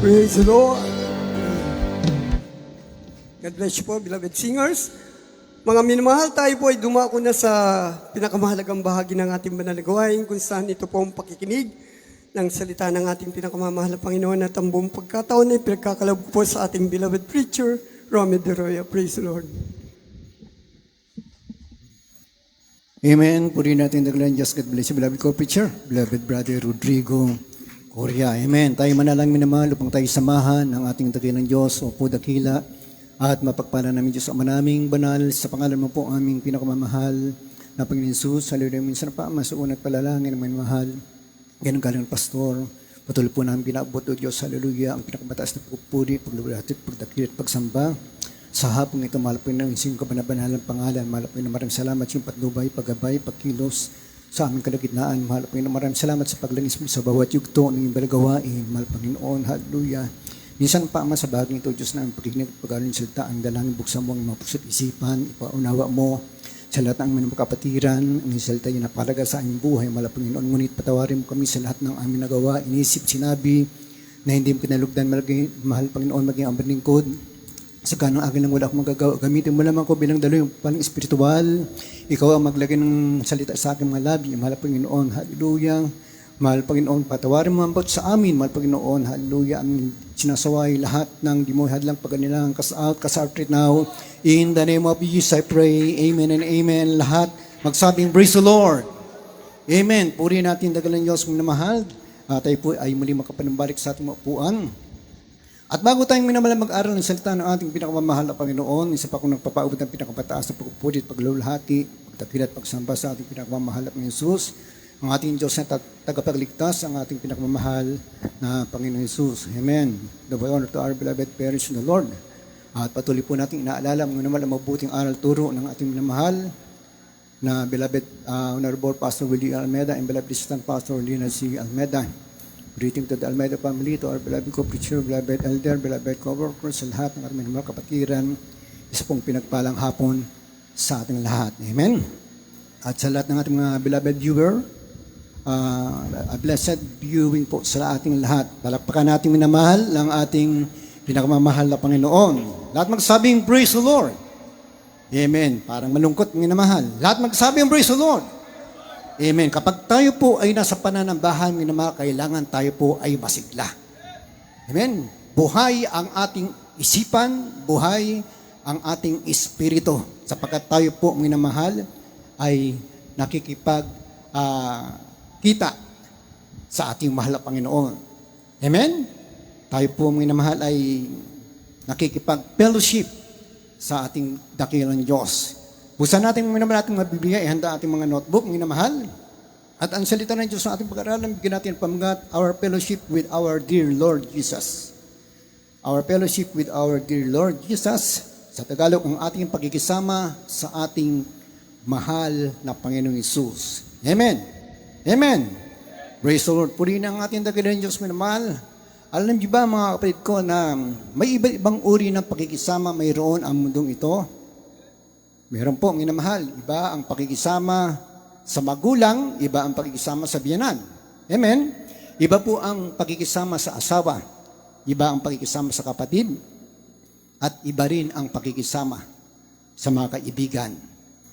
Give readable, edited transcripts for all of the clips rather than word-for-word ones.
Praise the Lord. God bless you po, beloved singers. Mga minamahal, tayo po ay dumako na sa pinakamahalagang bahagi ng ating banal na gawain kung saan ito po ang pakikinig ng salita ng ating pinakamamahal na Panginoon at ang buong pagkataon ay pinagkakalab po sa ating beloved preacher, Romy De Roya. Praise the Lord. Amen. Purihin natin the Glenn. Just God bless you, beloved co-preacher, beloved brother Rodrigo Correa. Amen. Tayo manalangin minamahal upang tayo samahan ng ating dakilang Diyos o po dakila at mapagpala namin Diyos ang manaming banal sa pangalan mo po aming pinakamamahal na Panginoon Jesus. Hallelujah. Minsan pa sa unat palalangin ng minamahal. Ganun galing pastor. Patuloy po namin pinabot o Diyos. Hallelujah. Ang pinakamataas na pagpupuri, paglulatit, pagdakil at pagsamba. Sa hapong ito, mahal po yung ising kabanabaнаlang pangalan. Mahal po yung maraming salamat yung patnubay, paggabay, pagkilos sa aming kalagitnaan. Mahal po yung maraming salamat sa paglangis mo sa bawat yugto ng iyong balagawain. Mahal Panginoon. Hallelujah. Minsan pa ama sa bagay ito, Diyos na ang pakikinig at pag-aaral ng salita, ang dalangin buksan mo ang mga puso't isipan, ipaunawa mo sa lahat ng aming kapatiran, ang salita yung napalaga sa aming buhay, mahal Panginoon, ngunit patawarin mo kami sa lahat ng aming nagawa, inisip, sinabi, na hindi mo kinalugdan, mahal Panginoon, maging ang lingkod, sa kanang akin lang wala akong magagawa, gamitin mo lamang ko bilang dalo yung paling espiritual, ikaw ang maglagay ng salita sa aking mga labi, mahal Panginoon, hallelujah. Mahal Panginoon, patawarin mo ang bawat sa amin. Mahal Panginoon, hallelujah. Ang sinasaway lahat ng di mo hadlang pag-anilang cast out right now. In the name of Jesus, I pray. Amen and amen. Lahat magsabing, praise the Lord. Amen. Puri natin dagalan Diyos kung namahal. Tayo po ay muli makapanumbalik sa ating upuan. At bago tayong minamahal mag-aral ng salita ng ating pinakamamahal na Panginoon, isa pa akong nagpapaubod ng pinakapataas na pagpupuri at paglulhati, pagdakil at pagsamba sa ating pinakamamahal na Panginoon Jesus. Ang ating Diyos na tagapagligtas, ang ating pinakmamahal na Panginoon Jesus. Amen. The honor to our beloved parents in the Lord. At patuloy po natin inaalala mga naman ang mabuting aral turo ng ating minamahal na beloved Honorable Pastor Willie Almeida and beloved Assistant Pastor Lina C. Almeida. Greeting to the Almeida family, to our beloved co-preacher, beloved elder, beloved co-workers, sa lahat ng aming mga kapatiran. Isa pong pinagpalang hapon sa ating lahat. Amen. At sa lahat ng ating mga beloved viewer, a blessed viewing po sa ating lahat. Palakpakan natin minamahal ng ating pinakamamahal na Panginoon. Lahat magsabing praise the Lord. Amen. Parang malungkot minamahal. Lahat magsabing praise the Lord. Amen. Kapag tayo po ay nasa pananambahan minamahal, kailangan tayo po ay masigla. Amen. Buhay ang ating isipan, buhay ang ating espiritu. Sapagkat tayo po minamahal ay nakikipag kita sa ating mahal na Panginoon. Amen? Tayo po mga mahal ay nakikipag-fellowship sa ating dakilang Diyos. Busan natin mga naman ating mga Biblia, ihanda ating mga notebook, mga mahal. At ang salita ng Diyos sa ating pag-aralan, bigyan natin pamagat, our fellowship with our dear Lord Jesus. Our fellowship with our dear Lord Jesus. Sa Tagalog, ang ating pagkikisama sa ating mahal na Panginoong Hesus. Amen. Amen. Praise the Lord. Purihin ang ating dakilang Diyos minamahal. Alam niyo ba mga kapatid ko na may iba-ibang uri ng pakikisama mayroon ang mundong ito? Meron po minamahal. Iba ang pakikisama sa magulang, iba ang pakikisama sa biyanan. Amen. Iba po ang pakikisama sa asawa. Iba ang pakikisama sa kapatid. At iba rin ang pakikisama sa mga kaibigan.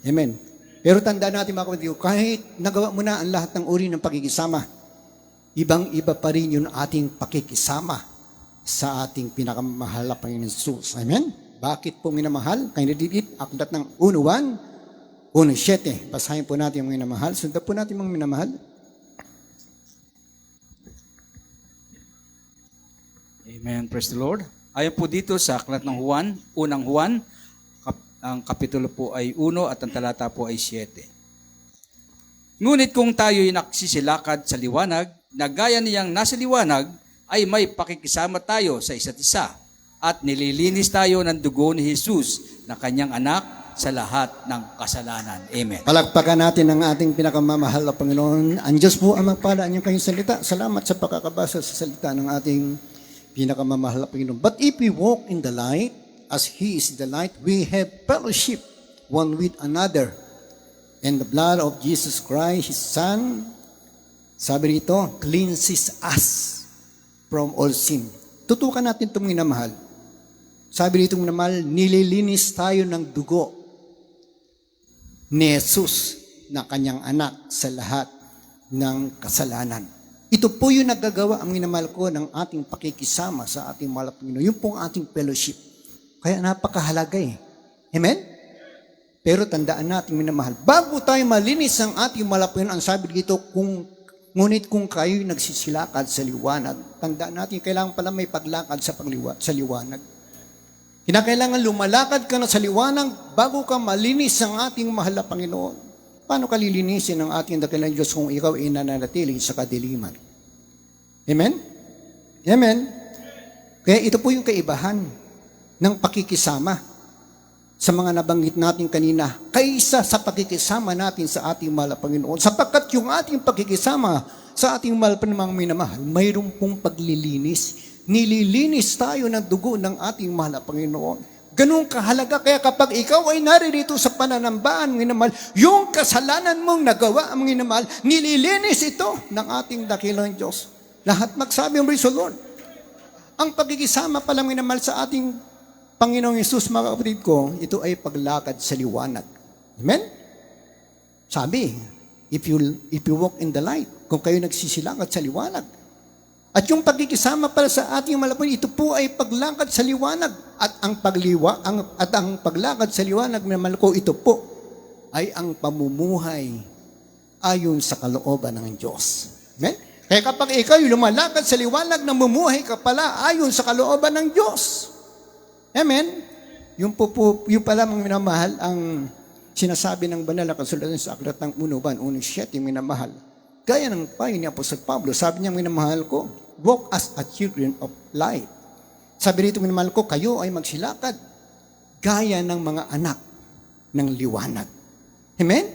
Amen. Pero tandaan natin mga kapatid, kahit nagawa mo na ang lahat ng uri ng pakikisama, ibang-iba pa rin yung ating pakikisama sa ating pinakamahal na Panginoon Jesus. Amen? Bakit po minamahal? Kaya nadidit, aklat ng 1:1, 1:7. Basahin po natin yung minamahal. Sundan po natin mga minamahal. Amen. Praise the Lord. Ayon po dito sa aklat ng Juan, unang Juan, ang kapitulo po ay 1 at ang talata po ay 7. Ngunit kung tayo'y naksisilakad sa liwanag, na gaya niyang nasa liwanag, ay may pakikisama tayo sa isa't isa at nililinis tayo ng dugo ni Jesus na kanyang anak sa lahat ng kasalanan. Amen. Palakpakan natin ang ating pinakamamahal na Panginoon. Ang Diyos po ang magpala ang kanyang salita. Salamat sa pagkakabasa sa salita ng ating pinakamamahal na Panginoon. But if we walk in the light, as He is the light, we have fellowship one with another. And the blood of Jesus Christ, His Son, sabi rito, cleanses us from all sin. Tutukan natin itong minamahal. Sabi nitong minamahal, nililinis tayo ng dugo ni Jesus na kanyang anak sa lahat ng kasalanan. Ito po yung nagagawa ang minamahal ko ng ating pakikisama sa ating mahal na Panginoon. Yung pong ating fellowship. Kaya napakahalaga eh. Amen? Pero tandaan natin minamahal, bago tayo malinis ang ating mahal na Panginoon, ang sabi dito, ngunit kung kayo'y nagsisilakad sa liwanag, tandaan natin, kailangan pala may paglakad sa liwanag. Kinakailangan lumalakad ka na sa liwanag bago ka malinis ang ating mahal na Panginoon. Paano ka lilinisin ang ating dakilang Diyos kung ikaw ay nananatili sa kadiliman? Amen? Amen? Kaya ito po yung kaibahan ng pakikisama sa mga nabanggit natin kanina kaysa sa pakikisama natin sa ating mahal na Panginoon. Sapagkat yung ating pakikisama sa ating mahal na minamahal, mayroon pong paglilinis. Nililinis tayo ng dugo ng ating mahal na Panginoon. Ganun kahalaga, kaya kapag ikaw ay naririto sa pananambahan, minamahal, yung kasalanan mong nagawa, minamahal, nililinis ito ng ating dakilang Diyos. Lahat magsabi, praise the Lord. Ang pagkikisama pala, minamahal, sa ating Panginoong Yesus, mga kapatid ko, ito ay paglakad sa liwanag. Amen? Sabi, if you walk in the light, kung kayo nagsisilakad sa liwanag, at yung pagkikisama para sa ating malapon, ito po ay paglakad sa liwanag. At ang paglakad sa liwanag na malako, ito po ay ang pamumuhay ayon sa kalooban ng Diyos. Amen? Kaya kapag ikaw lumalakad sa liwanag, namumuhay ka pala ayon sa kalooban ng Diyos. Amen? Yung pala mga minamahal, ang sinasabi ng banal na kasulatan sa aklat ng 1:7, minamahal. Gaya ng payo ni Apostol Pablo, sabi niya, minamahal ko, walk as a children of light. Sabi rito, minamahal ko, kayo ay magsilakad gaya ng mga anak ng liwanag. Amen?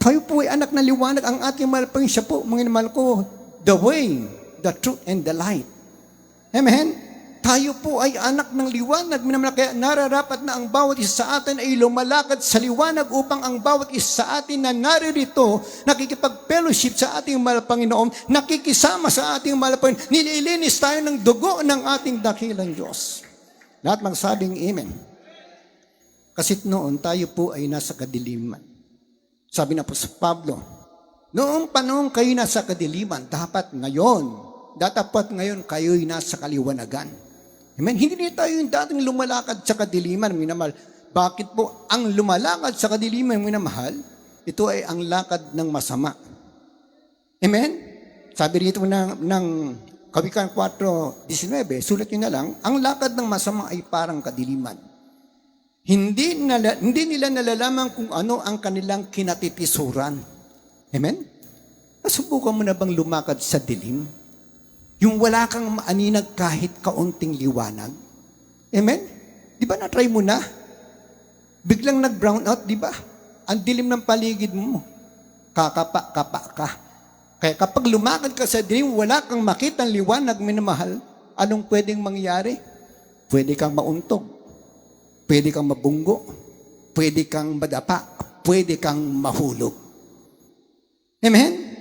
Tayo po ay anak ng liwanag. Ang ating mahal pa siya po, minamahal ko, the way, the truth, and the light. Amen? Tayo po ay anak ng liwanag. Minamahal, kaya nararapat na ang bawat isa sa atin ay lumalakad sa liwanag upang ang bawat isa sa atin na naririto, nakikipag-fellowship sa ating mahal Panginoon, nakikisama sa ating mahal Panginoon, nililinis tayo ng dugo ng ating dakilang Diyos. Lahat magsabing amen. Kasi noon tayo po ay nasa kadiliman. Sabi na po sa Pablo, noong panahon kayo nasa kadiliman, dapat ngayon kayo'y nasa kaliwanagan. Amen? Hindi tayo yung dating lumalakad sa kadiliman, minamahal. Bakit po? Ang lumalakad sa kadiliman, minamahal, ito ay ang lakad ng masama. Amen? Sabi rito ng Kawikaan 4:19, sulat nyo na lang, ang lakad ng masama ay parang kadiliman. Hindi nila nalalaman kung ano ang kanilang kinatitisuran. Amen? Nasubukan mo na bang lumakad sa dilim? Yung wala kang maaninag kahit kaunting liwanag. Amen? Di ba na-try mo na? Biglang nag-brown out, di ba? Ang dilim ng paligid mo. Kakapa-kapa ka. Kaya kapag lumakad ka sa dilim, wala kang makitang liwanag, minamahal, anong pwedeng mangyari? Pwede kang mauntog. Pwede kang mabunggo. Pwede kang madapa. Pwede kang mahulog. Amen?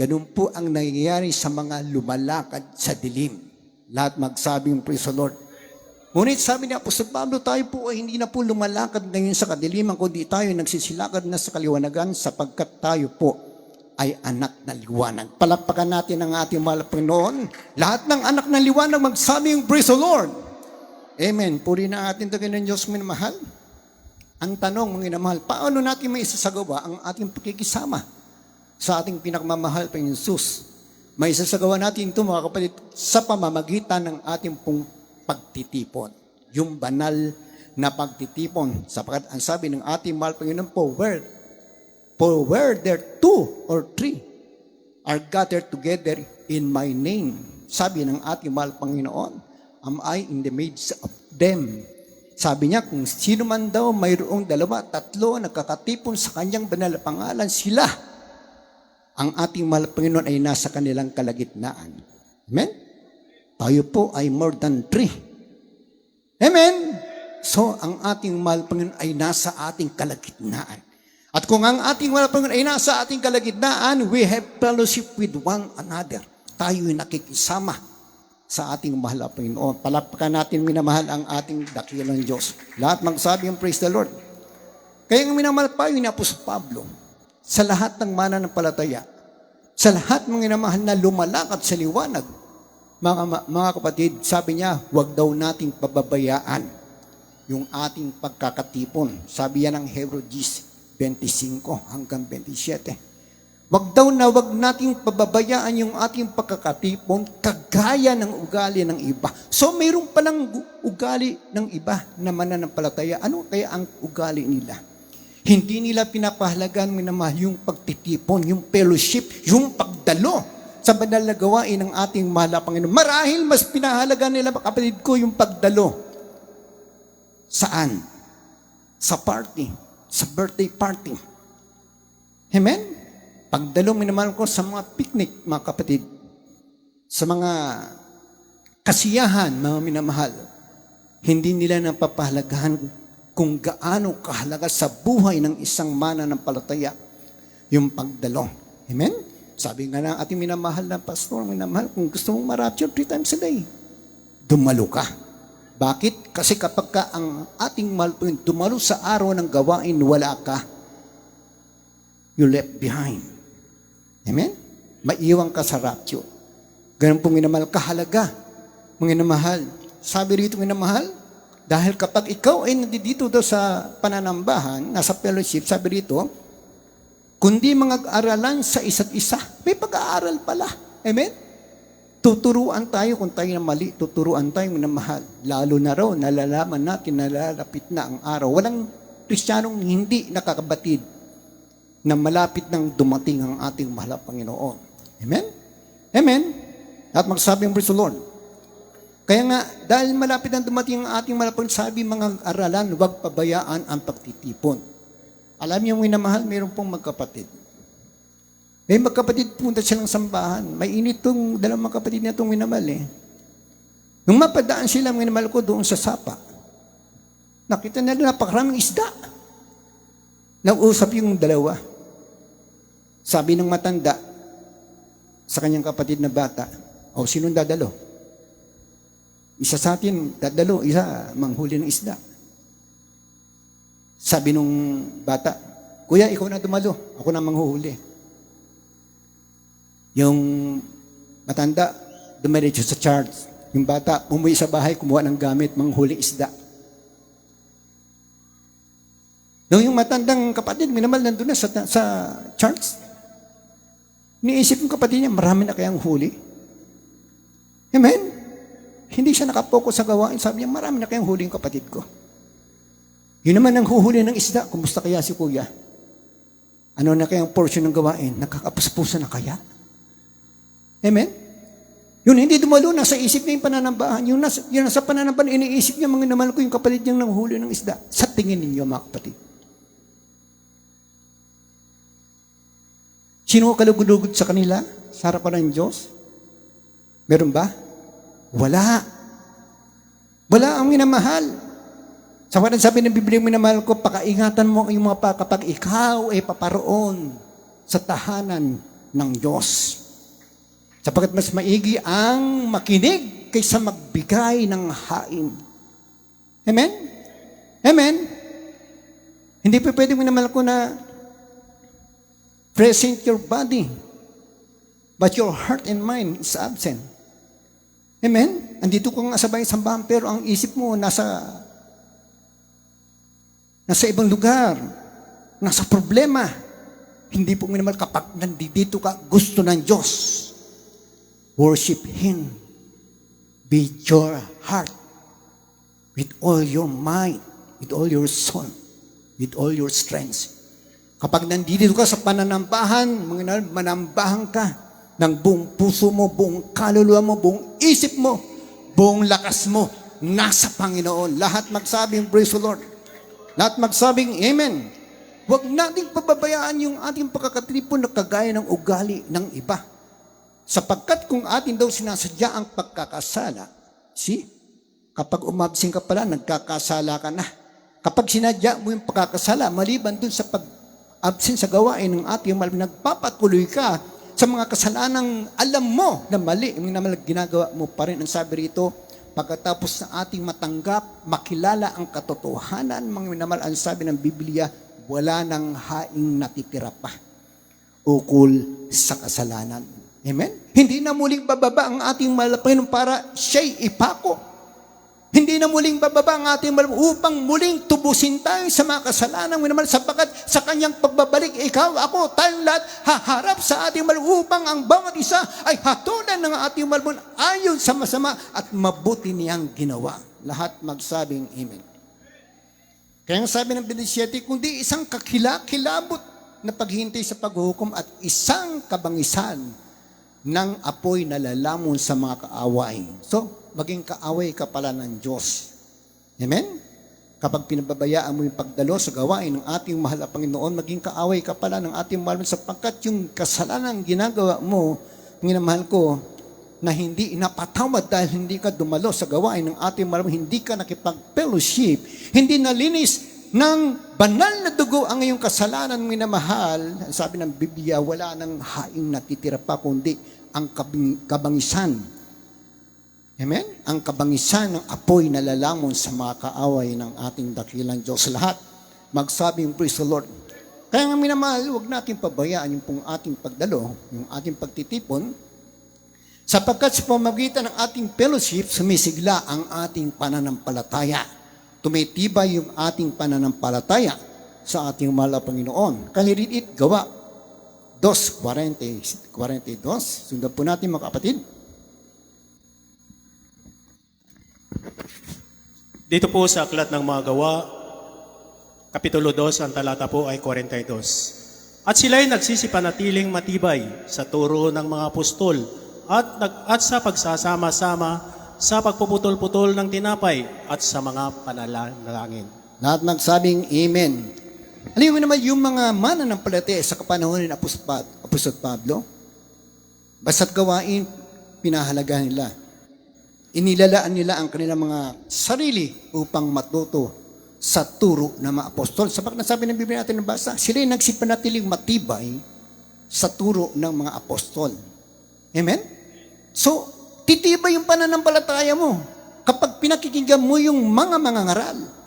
Ganun po ang nangyayari sa mga lumalakad sa dilim. Lahat magsabing praise the Lord. Ngunit sabi ni Apostol Pablo, tayo po ay hindi na po lumalakad ngayon sa kadiliman, kundi tayo nagsisilakad na sa kaliwanagan sapagkat tayo po ay anak na liwanag. Palakpakan natin ang ating mahal Panginoon. Lahat ng anak ng liwanag magsabing praise the Lord. Amen. Puri na ating dakilang Diyos, minamahal. Ang tanong, mga minamahal, paano natin may isasagawa ang ating pakikisama sa ating pinakmamahal Panginoon Jesus? May isasagawa natin ito, mga kapatid, sa pamamagitan ng ating pong pagtitipon. Yung banal na pagtitipon. Sapagkat ang sabi ng ating mahal Panginoon po, for where there 2 or 3 are gathered together in my name. Sabi ng ating mahal Panginoon, am I in the midst of them? Sabi niya, kung sino man daw mayroong 2, 3 nagkakatipon sa kanyang banal na pangalan, sila, ang ating mahal Panginoon ay nasa kanilang kalagitnaan. Amen? Tayo po ay more than 3. Amen? So, ang ating mahal Panginoon ay nasa ating kalagitnaan. At kung ang ating mahal Panginoon ay nasa ating kalagitnaan, we have fellowship with one another. Tayo ay nakikisama sa ating mahal na Panginoon. Palakpakan natin minamahal ang ating dakilang Diyos. Lahat magsabi ang praise the Lord. Kaya ang minamahal pa yung Apostol Pablo, sa lahat ng mananampalataya, sa lahat ng minamahal na lumalakad sa liwanag, mga kapatid, sabi niya, huwag daw nating pababayaan yung ating pagkakatipon. Sabi yan ng Hebrews 25 hanggang 27. Wag nating pababayaan yung ating pagkakatipon kagaya ng ugali ng iba. So mayroon palang ugali ng iba na mananampalataya. Ano kaya ang ugali nila? Hindi nila pinapahalagan minamahal yung pagtitipon, yung fellowship, yung pagdalo sa banal na gawain ng ating mahal na Panginoon. Marahil mas pinahalagan nila, kapatid ko, yung pagdalo. Saan? Sa party. Sa birthday party. Amen? Pagdalo, minamahal ko, sa mga picnic, mga kapatid. Sa mga kasiyahan, mga minamahal. Hindi nila napapahalagahan kung gaano kahalaga sa buhay ng isang mananampalataya yung pagdalo. Amen? Sabi nga ng ating minamahal na pastor, minamahal, kung gusto mong ma-rapture 3 times a day, dumalo ka. Bakit? Kasi kapag ka ang ating mahal po dumalo sa araw ng gawain, wala ka, you left behind. Amen? Maiwan ka sa rapture. Ganun po minamahal, kahalaga. Minamahal. Sabi rito minamahal, dahil kapag ikaw ay nandito daw sa pananambahan, nasa fellowship, sabi rito, kundi mga aralan sa isa't isa, may pag-aaral pala. Amen? Tuturuan tayo kung tayo na mali, tuturuan tayo minamahal. Lalo na raw, nalalaman natin, nalalapit na ang araw. Walang Kristiyanong hindi nakakabatid na malapit nang dumating ang ating mahal na Panginoon. Amen? Amen? At magsabi ang praise the Lord. Kaya nga, dahil malapit nang dumating ang ating mahal na Panginoon, sabi mga aralan, huwag pabayaan ang pagtitipon. Alam niyo, minamahal, mayroon pong magkapatid. May magkapatid punta silang sambahan. May init itong dalawang magkapatid na itong minamahal eh. Nung mapadaan sila, minamahal ko doon sa sapa, nakita nila napakaraming isda. Nag-usap yung dalawa. Sabi ng matanda sa kanyang kapatid na bata, sinong dadalo? Isa sa atin, dadalo, isa, manghuli ng isda. Sabi nung bata, Kuya, ikaw na dumalo, ako na manghuhuli. Yung matanda, dumiretso sa church. Yung bata, umuwi sa bahay, kumuha ng gamit, manghuli isda. Nung yung matandang kapatid, minamahal nandun na sa church. Niisip yung kapatid niya, marami na kayang huli. Amen? Hindi siya nakapokus sa gawain. Sabi niya, marami na kayang huli yung kapatid ko. Yun naman ang huhuli ng isda. Kumusta kaya si kuya? Ano na kayang portion ng gawain? Nakakapuspusa na kaya? Amen? Yun, hindi dumalo na sa isip niya yung pananambahan. Yung nasa pananambahan, iniisip niya, mga naman ko yung kapatid niyang nanghuli ng isda. Sa tingin ninyo, mga kapatid. Sino kalugod-lugod sa kanila? Sa harapan ng Diyos? Meron ba? Wala. Wala ang minamahal. Sa sabi ng Biblia, minamahal ko, pakaingatan mo yung mga kapag ikaw ay paparoon sa tahanan ng Diyos. Sapagkat mas maigi ang makinig kaysa magbigay ng hain. Amen? Amen? Hindi pa pwede minamahal ko na present your body, but your heart and mind is absent. Amen? Andito ka nga sa bayang sambahan, pero ang isip mo nasa ibang lugar, nasa problema. Hindi po minamahal kapag nandito ka, gusto ng Diyos. Worship Him with your heart, with all your mind, with all your soul, with all your strength. Kapag nandito ka sa pananambahan, manambahan ka ng buong puso mo, buong kaluluwa mo, buong isip mo, buong lakas mo, nasa Panginoon. Lahat magsabing, praise the Lord. Lahat magsabing, Amen. Huwag nating pababayaan yung ating pagkakatripon na kagaya ng ugali ng iba. Sapagkat kung atin daw sinasadya ang pagkakasala, kapag umabsing ka pala, nagkakasala ka na. Kapag sinadya mo yung pagkakasala, maliban dun sa pag-absent sa gawain ng ating mahal, nagpapatuloy ka sa mga kasalanang alam mo na mali, yung naman ginagawa mo pa rin. Ang sabi rito, pagkatapos na ating matanggap, makilala ang katotohanan, mga minamahal, ang sabi ng Biblia, wala nang haing natitira pa ukol sa kasalanan. Amen? Hindi na muling bababa ang ating mahal na Panginoon para siya'y ipako. Hindi na muling bababa ang ating mahal upang muling tubusin tayo sa mga kasalanan, minamahal, sapagkat sa kanyang pagbabalik, ikaw, ako, tayong lahat haharap sa ating mahal upang ang bawat isa ay hatulan ng ating mahal ayon sa masama at mabuti niyang ginawa. Lahat magsabing amen. Kaya ang sabi ng 27, kundi isang kakilakilabot na paghintay sa paghuhukom at isang kabangisan ng apoy na lalamon sa mga kaaway. So, maging kaaway ka pala ng Diyos. Amen? Kapag pinababayaan mo yung pagdalo sa gawain ng ating mahal na Panginoon, maging kaaway ka pala ng ating mahal sapagkat yung kasalanan ginagawa mo, minamahal ko, na hindi inapatawad dahil hindi ka dumalo sa gawain ng ating mahal, hindi ka nakipag-fellowship, hindi nalinis ng banal na dugo ang iyong kasalanan, minamahal. Sabi ng Biblia, wala nang haing natitira pa kundi ang kabangisan. Amen? Ang kabangisan ng apoy na lalamon sa mga kaaway ng ating dakilang Diyos. Lahat magsabing praise the Lord. Kaya nga minamahal, huwag natin pabayaan yung pong ating pagdalo, yung ating pagtitipon, sapagkat sa pamagitan ng ating fellowship, sumisigla ang ating pananampalataya. Tumitibay yung ating pananampalataya sa ating mahal na Panginoon. Kaliliit, gawa 2:42. Sundan po natin mga kapatid. Dito po sa Aklat ng Mga Gawa, Kapitulo 2, ang talata po ay 42. At sila'y nagsisipanatiling matibay sa turo ng mga apostol at sa pagsasama-sama sa pagpuputol-putol ng tinapay at sa mga panalangin. Lahat magsabing amen. Alam mo naman yung mga mananampalataya sa kapanahon ni Apostol Pablo, basta't gawain, pinahalagahan nila. Inilalaan nila ang kanilang mga sarili upang matuto sa turo ng mga apostol. Sapagkat nasabi ng Biblia natin ng basa, sila'y nagsipanatiling matibay sa turo ng mga apostol. Amen? So, titibay yung pananampalataya mo kapag pinakikinggan mo yung mga ngaral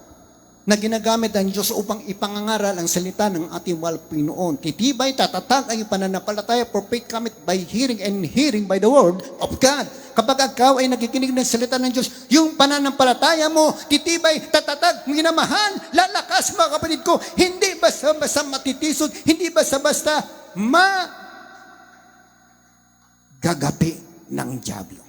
na ginagamit ng Diyos upang ipangangaral ang salita ng ating mahal Panginoon. Titibay, tatatag ay pananampalataya, for faith cometh by hearing and hearing by the word of God. Kapag ikaw ay nakikinig ng salita ng Diyos, yung pananampalataya mo, titibay, tatatag, minamahal, lalakas mga kapatid ko, hindi basta-basta matitisod, hindi basta-basta gagapi ng dyablo.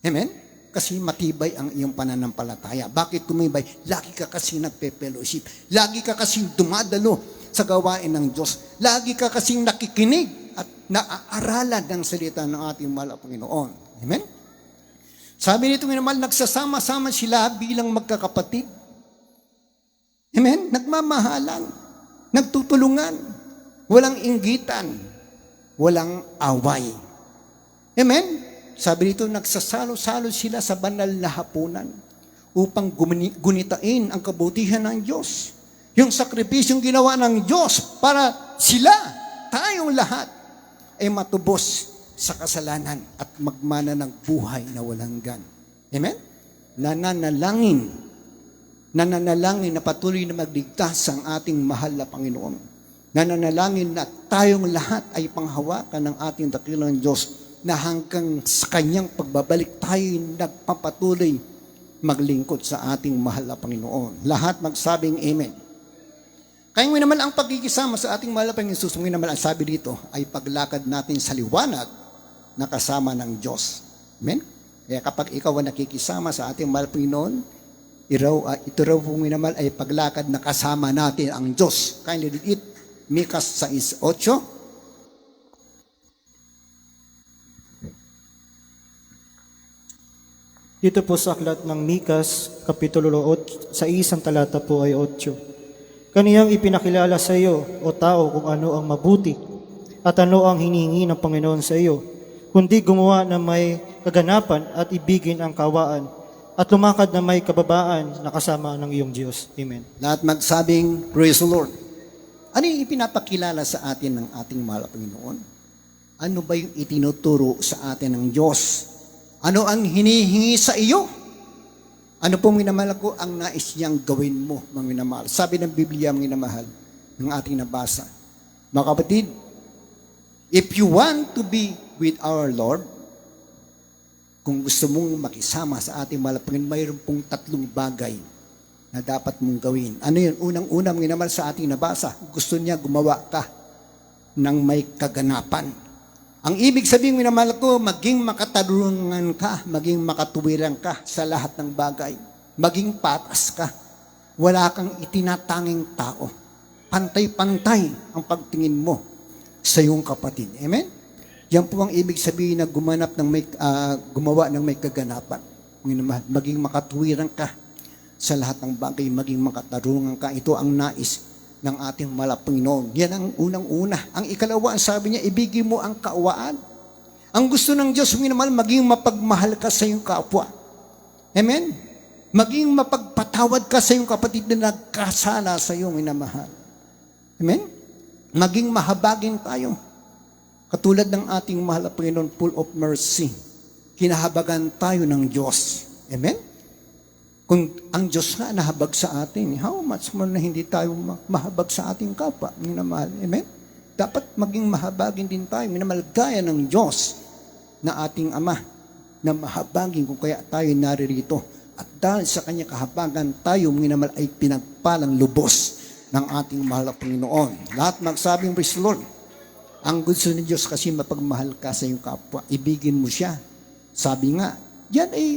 Amen? Kasi matibay ang iyong pananampalataya. Bakit tumibay? Lagi ka kasi nagpe-fellowship. Lagi ka kasi dumadalo sa gawain ng Diyos. Lagi ka kasi nakikinig at naaaralan ng salita ng ating mahal na Panginoon. Amen? Sabi nito minamahal, nagsasama-sama sila bilang magkakapatid. Amen? Nagmamahalan, nagtutulungan, walang inggitan, walang away. Amen? Sabi dito, nagsasalo-salo sila sa banal na hapunan upang gunitain ang kabutihan ng Diyos. Yung sakripisyong ginawa ng Diyos para sila, tayong lahat, ay matubos sa kasalanan at magmana ng buhay na walang hanggan. Amen? Nananalangin na patuloy na magligtas ang ating mahal na Panginoon. Nananalangin na tayong lahat ay panghawakan ng ating dakilang Diyos na hanggang sa kanyang pagbabalik tayo nagpapatuloy maglingkod sa ating mahal na Panginoon. Lahat magsabing amen. Kaya nga naman ang pagkikisama sa ating mahal na Panginoon, susungin naman ang sabi dito, ay paglakad natin sa liwanag na kasama ng Diyos. Amen? Kaya kapag ikaw ay nakikisama sa ating mahal na Panginoon, ito raw po naman ay paglakad na kasama natin ang Diyos. Kaya nililiit, Mikas 6:8, Dito po sa aklat ng Mikas, Kapitulo 8, sa isang talata po ay 8. Kaniyang ipinakilala sa iyo, o tao, kung ano ang mabuti, at ano ang hiningi ng Panginoon sa iyo, kundi gumawa na may kaganapan at ibigin ang kawaan, at lumakad na may kababaan na kasama ng iyong Diyos. Amen. Lahat magsabing, praise the Lord. Ano yung ipinapakilala sa atin ng ating mahal na Panginoon? Ano ba yung itinuturo sa atin ng Diyos? Ano ang hinihingi sa iyo? Ano pong minamahal ko ang nais niyang gawin mo, mga minamahal? Sabi ng Biblia, mga minamahal, ng ating nabasa. Mga kapatid, if you want to be with our Lord, kung gusto mong makisama sa ating mahal na Panginoon, mayroon pong 3 bagay na dapat mong gawin. Ano yun? Unang-una, mga minamahal, sa ating nabasa, gusto niya gumawa ka ng may kaganapan. Ang ibig sabihin, minamahal ko, maging makatarungan ka, maging makatuwiran ka sa lahat ng bagay. Maging patas ka. Wala kang itinatanging tao. Pantay-pantay ang pagtingin mo sa iyong kapatid. Amen? Yan po ang ibig sabihin na gumawa ng may kaganapan. Minamahal, maging makatuwiran ka sa lahat ng bagay, maging makatarungan ka. Ito ang nais ng ating mahal na Panginoon. Yan ang unang-una. Ang ikalawa, sabi niya, ibigin mo ang kaawaan. Ang gusto ng Diyos, minamahal, maging mapagmahal ka sa iyong kapwa. Amen? Maging mapagpatawad ka sa iyong kapatid na nagkasala sa iyong minamahal. Amen? Maging mahabagin tayo. Katulad ng ating mahal na Panginoon, full of mercy. Kinahabagan tayo ng Diyos. Amen? Kung ang Diyos nga nahabag sa atin, how much more na hindi tayo mahabag sa ating kapwa, minamahal. Amen? Dapat maging mahabagin din tayo, minamahal, gaya ng Diyos na ating Ama, na mahabagin kung kaya tayo naririto. At dahil sa Kanya kahabagan, tayo, minamahal, ay pinagpalang lubos ng ating mahal na Panginoon. Lahat magsabing, praise the Lord. Ang gusto ng Diyos kasi mapagmahal ka sa iyong kapwa, ibigin mo siya. Sabi nga, yan ay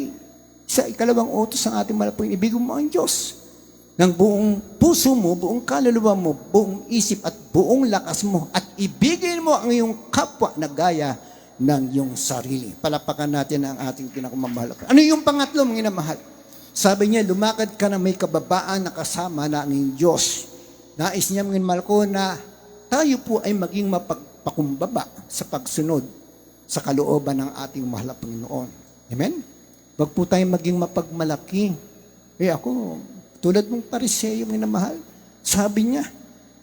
sa ikalawang utos ng ating mahal na Panginoon, ibigin mo ang Diyos. Ng buong puso mo, buong kaluluwa mo, buong isip at buong lakas mo. At ibigin mo ang iyong kapwa na gaya ng iyong sarili. Palapakan natin ang ating pinakamamahal. Ano yung pangatlo, mga minamahal? Sabi niya, lumakad ka na may kababaan na kasama na ang iyong Diyos. Nais niya, mga minamahal ko, na tayo po ay maging mapagpakumbaba sa pagsunod sa kalooban ng ating mahal na Panginoon. Amen? Wag po tayo maging mapagmalaki. Ako, tulad ng Pariseo, minamahal, sabi niya,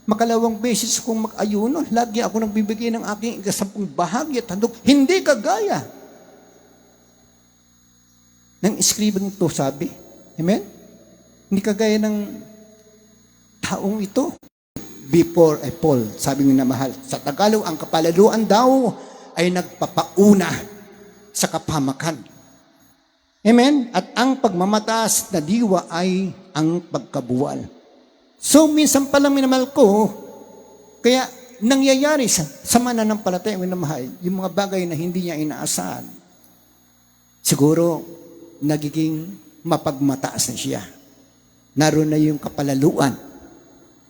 makalawang beses akong mag-ayuno, lagi ako nagbibigay ng aking 10 bahagi at handog, hindi kagaya ng eskribang ito, sabi. Amen? Hindi kagaya ng taong ito. Before I fall, sabi minamahal. Sa Tagalog, ang kapalaluan daw ay nagpapauna sa kapamakan. Amen? At ang pagmamataas na diwa ay ang pagkabuwal. So, minsan pala minamahal ko, kaya nangyayari sa mananampalataya, minamahal, yung mga bagay na hindi niya inaasahan, siguro, nagiging mapagmataas na siya. Naroon na yung kapalaluan.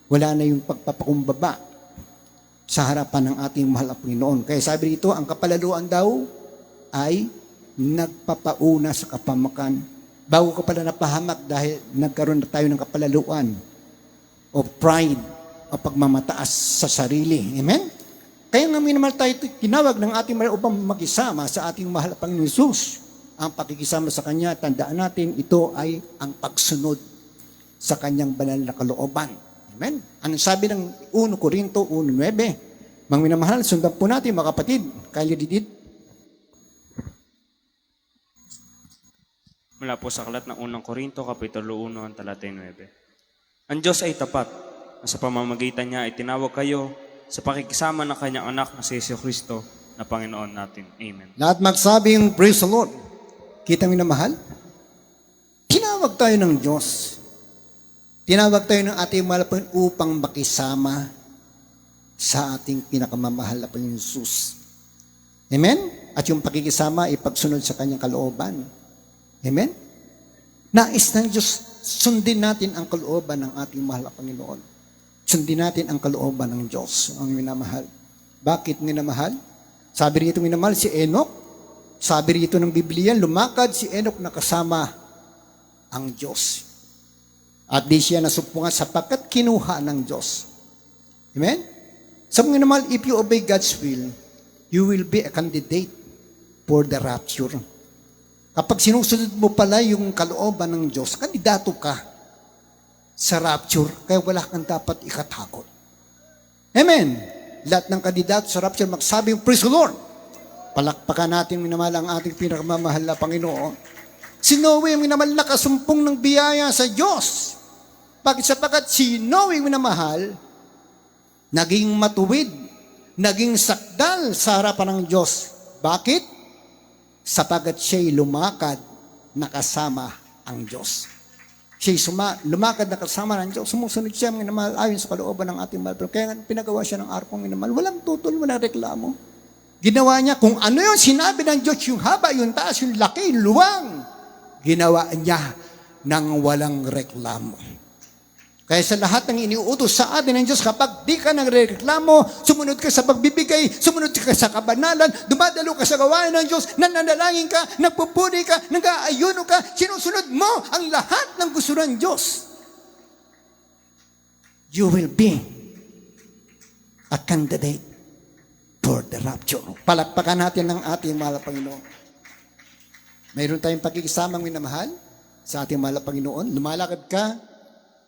Wala na yung pagpapakumbaba sa harapan ng ating mahal na Panginoon. Kaya sabi dito, ang kapalaluan daw ay nagpapauna sa kapamakan. Bago ka pala napahamak dahil nagkaroon na tayo ng kapalaluan o pride o pagmamataas sa sarili. Amen? Kaya nga minamahal tayo, tinawag ng ating mahal upang makisama sa ating mahal na Panginoon Jesus. Ang pakikisama sa Kanya, tandaan natin, ito ay ang pagsunod sa Kanyang banal na kalooban. Amen? Anong sabi ng 1 Corinto 1:9? Mga minamahal, sundan po natin mga kapatid. Kaya didit. Mula po sa aklat ng 1 Korinto, Kapitulo 1, ang talata 9. Ang Diyos ay tapat, na sa pamamagitan niya ay tinawag kayo sa pakikisama ng kanyang anak na si Jesucristo na Panginoon natin. Amen. Lahat magsabing, praise the Lord. Kita minamahal? Tinawag tayo ng Diyos. Tinawag tayo ng ating mahal na Panginoon upang makisama sa ating pinakamamahal na Panginoon Jesus. Amen? At yung pakikisama ay pagsunod sa kanyang kalooban. Amen? Nais ng Diyos, sundin natin ang kalooban ng ating mahal na Panginoon. Sundin natin ang kalooban ng Diyos, ang minamahal. Bakit minamahal? Sabi rito minamahal si Enoch. Sabi rito ng Biblia, lumakad si Enoch na kasama ang Diyos. At di siya nasumpungan sapagkat kinuha ng Diyos. Amen? Sabi minamahal, if you obey God's will, you will be a candidate for the rapture. Kapag sinusunod mo pala yung kalooban ng Diyos, kandidato ka sa rapture, kaya wala kang dapat ikatakot. Amen. Lahat ng kandidato sa rapture magsabing, praise the Lord. Palakpakan natin, minamahal, ang ating pinakamamahal na Panginoon. Si Noe, minamahal, nakasumpong ng biyaya sa Diyos. Bakit? Sapagkat si Noe, minamahal, naging matuwid, naging sakdal sa harapan ng Diyos. Bakit? Sapagkat siya'y lumakad nakasama ang Diyos. Siya'y lumakad nakasama ng Diyos. Sumusunod siya, minamahal, ayon sa kalooban ng ating mahal. Kaya pinagawa siya ng arkong minamahal. Walang tutol, walang reklamo. Ginawa niya kung ano yung sinabi ng Diyos, yung haba, yung taas, yung laki, yung luwang. Ginawa niya ng walang reklamo. Kaya sa lahat ng iniuutos sa atin ng Diyos, kapag di ka nagreklamo, sumunod ka sa pagbibigay, sumunod ka sa kabanalan, dumadalo ka sa gawain ng Diyos, nananalangin ka, nagpupuri ka, nag-aayuno ka, sinusunod mo ang lahat ng gusto ng Diyos. You will be a candidate for the rapture. Palakpakan natin ng ating mahal na Panginoon. Mayroon tayong pakikisamang minamahal sa ating mahal na Panginoon. Lumalakad ka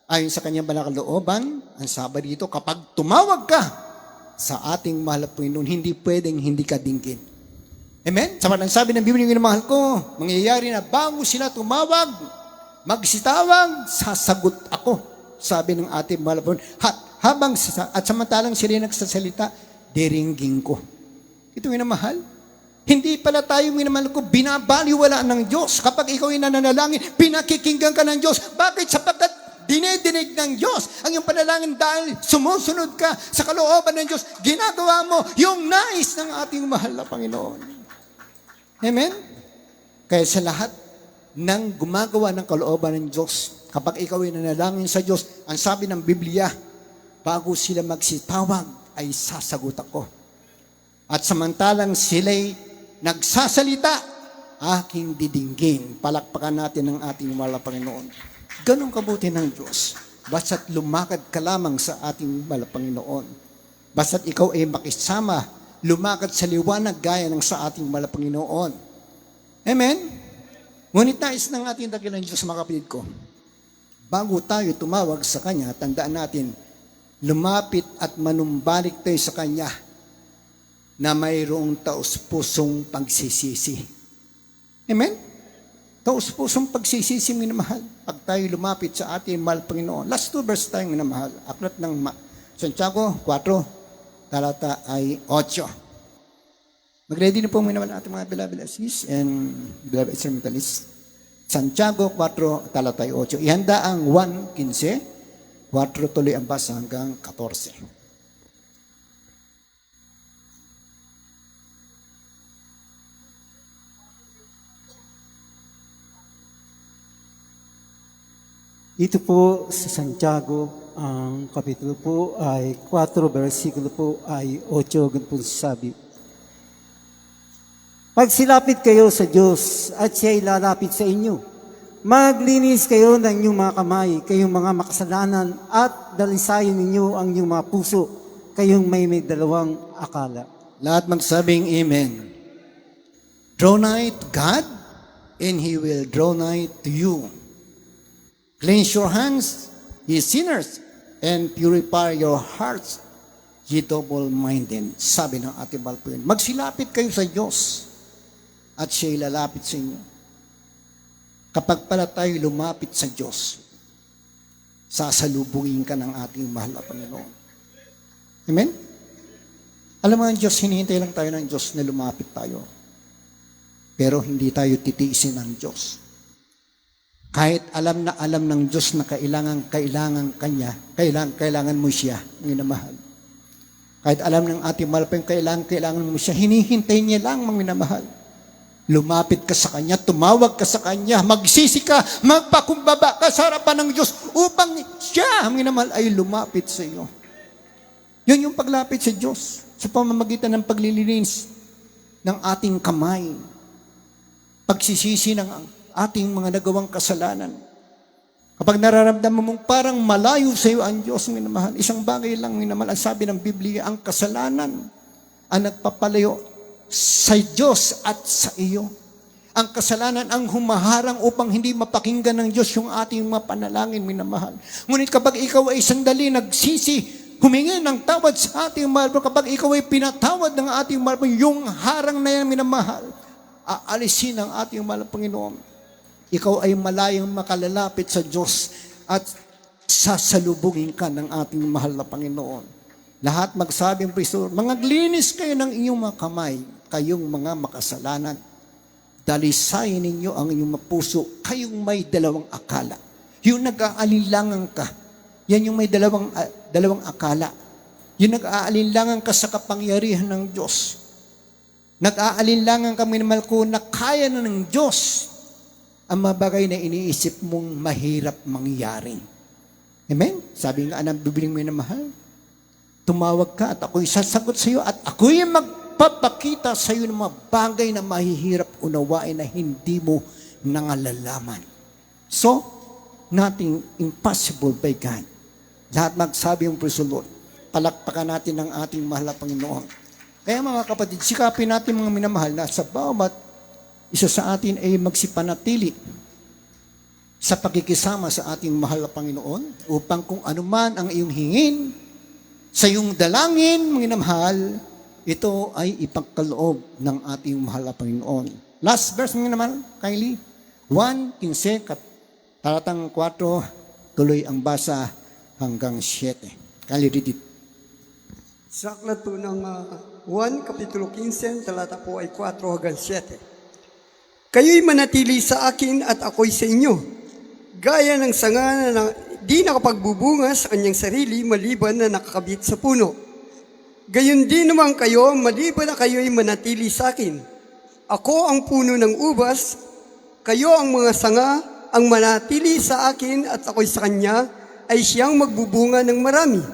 ayon sa kanyang banal na kalooban. Ang sabi dito, kapag tumawag ka sa ating mahal na Panginoon, hindi pwedeng hindi ka dinggin. Amen? Sabi ng sabi ng Biblia, minamahal ko, mangyayari na bago sila tumawag, magsitawag, sasagot ako. Sabi ng ating mahal na Panginoon. At samantalang sila nagsasalita, diringgin ko. Ito minamahal. Hindi pala tayo minamahal ko, binabaliwala ng Diyos. Kapag ikaw ay nananalangin, pinakikinggan ka ng Diyos. Bakit? Sapagkat dinidinig ng Diyos ang iyong panalangin dahil sumusunod ka sa kalooban ng Diyos. Ginagawa mo yung nais ng ating mahal na Panginoon. Amen? Kaya sa lahat ng gumagawa ng kalooban ng Diyos, kapag ikaw ay nanalangin sa Diyos, ang sabi ng Biblia, bago sila magsitawag, ay sasagot ako. At samantalang sila'y nagsasalita, aking didinggin. Palakpakan natin ang ating mahal na Panginoon. Ganong kabuti ng Diyos. Basta't lumakad ka lamang sa ating mahal na Panginoon. Basta't ikaw ay makisama, lumakad sa liwanag gaya ng sa ating mahal na Panginoon. Amen? Ngunit nais ng ating dakilang Diyos, mga kapatid ko, bago tayo tumawag sa Kanya, tandaan natin, lumapit at manumbalik tayo sa Kanya na mayroong taus-pusong pagsisisi. Amen? Taus-pusong pagsisisi, minamahal. Pag tayo lumapit sa ating mahal Panginoon. Last 2 verse tayo, minamahal. Aklat ng Santiago 4, talata ay 8. Mag-ready na po minamahal ating mga beloved assist and beloved instrumentalists. Santiago 4, talata ay 8. Ihanda ang 1:15. 4 tuloy ang basa hanggang 14. Dito po sa Santiago, ang kapitulo po ay 4, versikulo po ay 8, ganun po sabi. Pagsilapit kayo sa Diyos at siya'y lalapit sa inyo. Maglinis kayo ng inyong mga kamay, kayong mga makasalanan, at dalisayin ninyo ang inyong mga puso, kayong may dalawang akala. Lahat magsabing amen. Draw nigh to God, and He will draw nigh to you. Cleanse your hands, ye sinners, and purify your hearts, ye double-minded. Sabi ng ating Balpuin, magsilapit kayo sa Diyos, at siya'y lalapit sa inyo. Kapag pala tayo lumapit sa Diyos, sasalubungin ka ng ating mahal na Panginoon. Amen? Alam mo ang Diyos, hinihintay lang tayo ng Diyos na lumapit tayo. Pero hindi tayo titiisin ng Diyos. Kahit alam na alam ng Diyos na kailangan Kanya, kailangan mo siya, minamahal. Kahit alam ng ating mahal pa yung kailangan mo siya, hinihintay niya lang, minamahal. Lumapit ka sa Kanya, tumawag ka sa Kanya, magsisi ka, magpakumbaba ka sa harapan ng Diyos upang siya, minamahal, ay lumapit sa iyo. Yun yung paglapit sa Diyos sa pamamagitan ng paglilinis ng ating kamay, pagsisisi ng ating mga nagawang kasalanan. Kapag nararamdaman mong parang malayo sa iyo ang Diyos, minamahal, isang bagay lang, minamahal, ang sabi ng Biblia, ang kasalanan ang nagpapalayo sa Diyos at sa iyo. Ang kasalanan ang humaharang upang hindi mapakinggan ng Diyos yung ating mga panalangin, minamahal. Ngunit kapag ikaw ay sandali nagsisi, humingi ng tawad sa ating mahal. Kapag ikaw ay pinatawad ng ating mahal, yung harang na yan minamahal, aalisin ng ating mahal Panginoon. Ikaw ay malayang makalalapit sa Diyos at sasalubungin ka ng ating mahal na Panginoon. Lahat magsabing Kristo, mangaglinis kayo ng inyong mga kamay, kayong mga makasalanan. Dalisayin ninyo ang inyong puso, kayong may dalawang akala. Yung nag-aalinlangan ka, yan yung may dalawang akala. Yung nag-aalinlangan ka sa kapangyarihan ng Diyos. Nag-aalinlangan kami naman ko na kaya na ng Diyos ang mga bagay na iniisip mong mahirap mangyari. Amen? Sabi nga ng Biblia mo na mahal, tumawag ka at ako'y sasagot sa iyo at ako'y magpapakita sa iyo ng mga bagay na mahihirap unawain na hindi mo nangalaman. So, nothing impossible by God. Lahat magsabi yung praise the Lord. Palakpakan natin ang ating mahal na Panginoon. Kaya mga kapatid, sikapin natin mga minamahal na sa bawat isa sa atin ay magsipanatili sa pakikisama sa ating mahal na Panginoon upang kung anuman ang iyong hingin sa iyong dalangin, mga minamahal, ito ay ipagkaloob ng ating mahal na Panginoon. Last verse mga naman, Kylie. 1:15, talatang 4, tuloy ang basa hanggang 7. Kylie, read it. Sa aklat po ng 1, Kapitulo 15, talata po ay 4 hanggang 7. Kayo'y manatili sa akin at ako'y sa inyo. Gaya ng sanga na di nakapagbubunga sa kanyang sarili maliban na nakakabit sa puno. Gayon din naman kayo maliban na kayo'y manatili sa akin. Ako ang puno ng ubas, kayo ang mga sanga, ang manatili sa akin at ako'y sa kanya ay siyang magbubunga ng marami.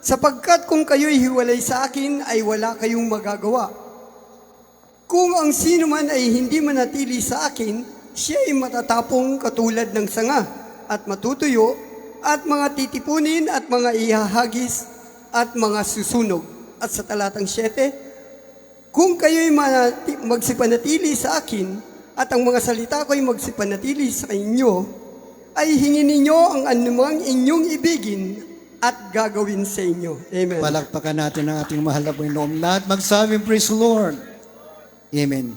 Sapagkat kung kayo'y hiwalay sa akin ay wala kayong magagawa. Kung ang sino man ay hindi manatili sa akin, siya ay matatapong katulad ng sanga at matutuyo at mga titipunin at mga ihahagis at mga susunog. At sa talatang 7, kung kayo'y magsipanatili sa akin at ang mga salita ko'y magsipanatili sa inyo, ay hingin ninyo ang anumang inyong ibigin at gagawin sa inyo. Amen. Palakpakan natin ang ating mahal na Panginoon. Lahat magsabing praise the Lord. Amen.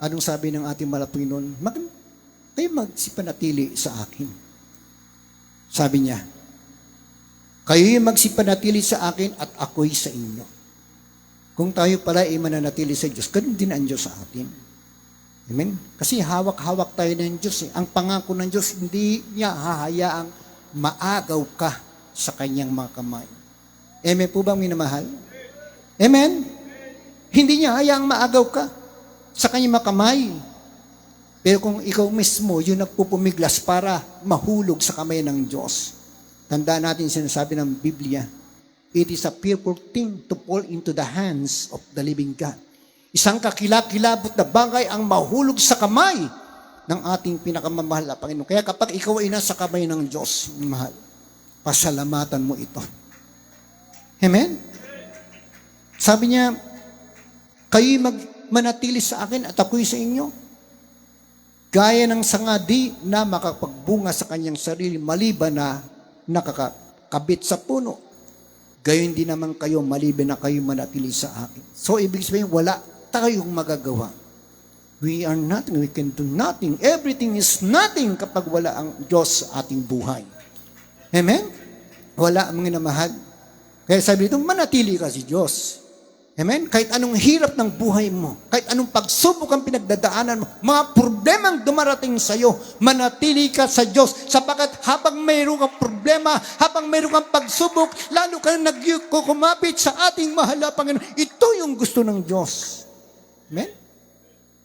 Anong sabi ng ating mahal na Panginoon? Kayo magsipanatili sa akin. Sabi niya, kayo'y magsipanatili sa akin at ako'y sa inyo. Kung tayo pala ay mananatili sa Diyos, ganun din ang Diyos sa atin. Amen? Kasi hawak-hawak tayo ng Diyos. Ang pangako ng Diyos, hindi niya hahayaang maagaw ka sa kanyang mga kamay. Amen po bang minamahal? Amen? Hindi niya hayaang maagaw ka sa kanyang mga kamay. Pero kung ikaw mismo yung nagpupumiglas para mahulog sa kamay ng Diyos, tandaan natin sinasabi ng Biblia, it is a fearful thing to fall into the hands of the living God. Isang kakilakilabot na bagay ang mahulog sa kamay ng ating pinakamamahal na Panginoon. Kaya kapag ikaw ay nasa kamay ng Diyos, mahal, pasalamatan mo ito. Amen? Sabi niya, kayo'y manatili sa akin at ako'y sa inyo. Gaya ng sanga di na makapagbunga sa kanyang sarili maliban na nakakabit sa puno. Gayon din naman kayo maliban na kayo manatili sa akin. So ibig sabihin wala tayong magagawa. We are nothing, we can do nothing. Everything is nothing kapag wala ang Diyos sa ating buhay. Amen? Wala ang mga namahal. Kaya sabi dito, manatili ka si Diyos. Amen? Kahit anong hirap ng buhay mo, kahit anong pagsubok ang pinagdadaanan mo, mga problemang dumarating sa iyo, manatili ka sa Diyos. Sapagkat habang mayroon kang problema, habang mayroon kang pagsubok, lalo ka na nagkukumapit sa ating mahal na Panginoon. Ito yung gusto ng Diyos. Amen?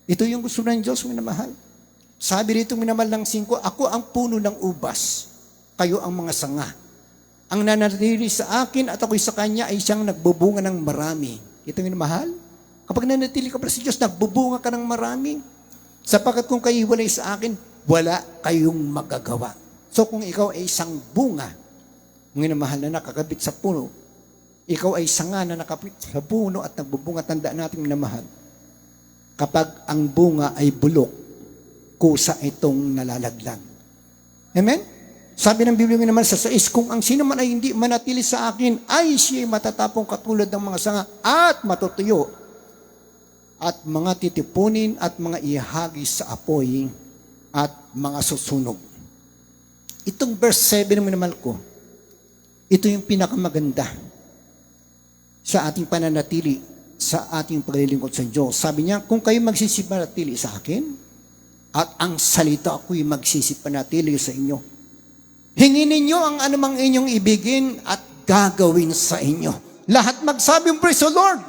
Ito yung gusto ng Diyos, minamahal. Sabi rito, minamahal ng 5, ako ang puno ng ubas, kayo ang mga sanga. Ang nanatili sa akin at ako'y sa Kanya ay siyang nagbubunga ng marami. Ito yung mahal. Kapag nanatili ka pa sa Diyos, nagbubunga ka ng marami. Sapagkat kung kayo walay sa akin, wala kayong magagawa. So kung ikaw ay isang bunga, ng mahal na nakakabit sa puno, ikaw ay sanga na nakapit sa puno at nagbubunga, tandaan natin minamahal. Kapag ang bunga ay bulok, kusa itong nalalaglag. Amen? Sabi ng Biblia naman sa 6, kung ang sino man ay hindi manatili sa akin, ay siya'y matatapong katulad ng mga sanga at matutuyo at mga titipunin at mga ihagis sa apoy at mga susunog. Itong verse 7 naman naman ko, ito yung pinakamaganda sa ating pananatili, sa ating paglilingkod sa Diyos. Sabi niya, kung kayo magsisipanatili sa akin, at ang salita ko'y magsisipanatili sa inyo, hingin ninyo ang anumang inyong ibigin at gagawin sa inyo. Lahat magsabing, praise the Lord!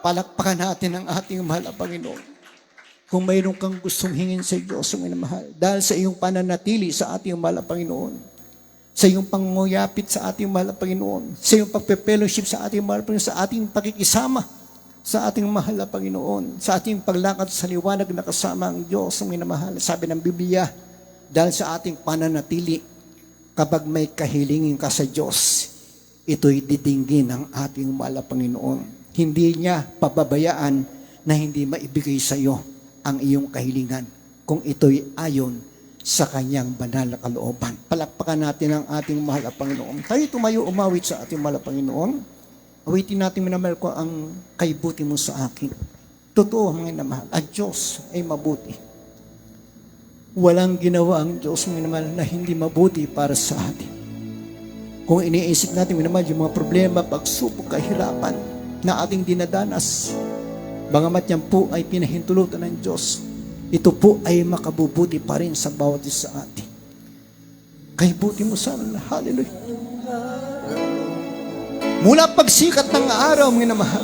Palakpakan natin ang ating mahal na Panginoon. Kung mayroon kang gustong hingin sa Diyos, ang minamahal, dahil sa iyong pananatili sa ating mahal na Panginoon, sa iyong pangunguyapit sa ating mahal na Panginoon, sa iyong pagpe-fellowship sa ating mahal na Panginoon, sa ating pakikisama sa ating mahal na Panginoon, sa ating paglakad sa liwanag na kasama ang Diyos, ang minamahal. Sabi ng Biblia, dahil sa ating pananatili, kapag may kahilingin ka sa Diyos, ito'y ditinggin ng ating mahal na Panginoon. Hindi niya pababayaan na hindi maibigay sa iyo ang iyong kahilingan kung ito'y ayon sa kanyang banal na kalooban. Palakpakan natin ang ating mahal na Panginoon. Tayo tumayo umawit sa ating mahal na Panginoon. Awitin natin, minamahal ko, ang kaibuti mo sa akin. Totoo, mga minamahal, ang Diyos ay mabuti. Walang ginawa ang Diyos, minamahal, na hindi mabuti para sa atin. Kung iniisip natin, minamahal, yung mga problema, pagsubok, kahirapan na ating dinadanas, bagamat yan po ay pinahintulutan ng Diyos, ito po ay makabubuti pa rin sa bawat isa sa atin. Kaibuti mo sa amin. Hallelujah. Mula pagsikat ng araw, minamahal,